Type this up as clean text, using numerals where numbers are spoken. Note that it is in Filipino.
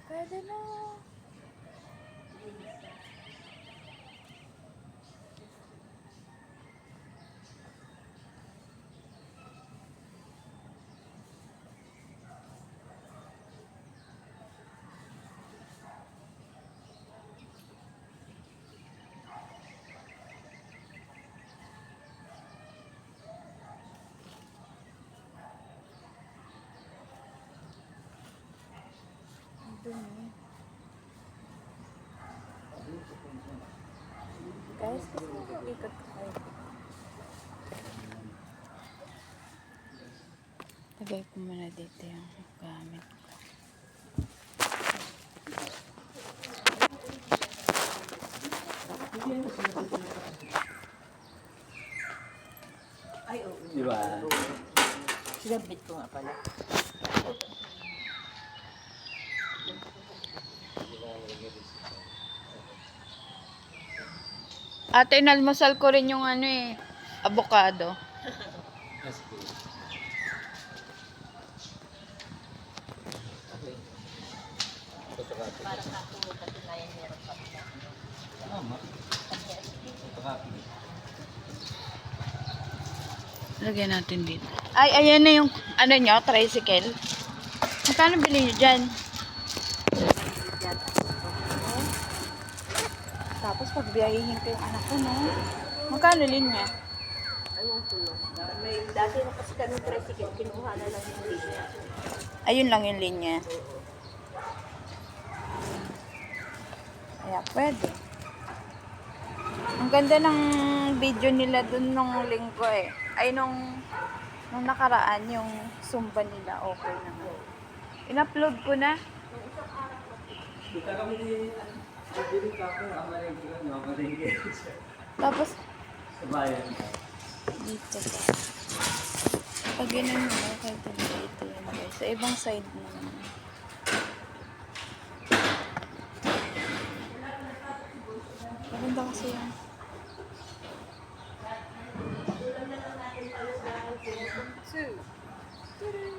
Pwede na. Guys, kasi mag-ikot ko kayo. Lagay ko muna dito yung gamit ko. Ay, oo. Diba? Sinabit ko nga pala. Ate, inalmusal ko rin yung avocado. Yes, please. Para sa tulog at tinayan meron pa. Tama. Photocopy. Lagyan natin dito. Ay, ayan na yung, nyo, tricycle. Magkano bilhin nyo dyan? Tapos pagbiyahihin ko yung anak ko, no? Magkano linya? Ayun ko lang. May dati na kasi kami tricycle, kinuha na lang yung linya. Ayun lang yung linya. Kaya pwede. Ang ganda ng video nila dun nung linggo Ay, nung nakaraan, yung Zumba nila, okay naman. In-upload ko na. Kita kami ni Biling Kapo, amalengke ko, no? Amalengke. Tapos, Sa bayan. dito. Pag ganun mo, okay ito dito yun guys. Sa ibang side naman. Maganda kasi yan. Two.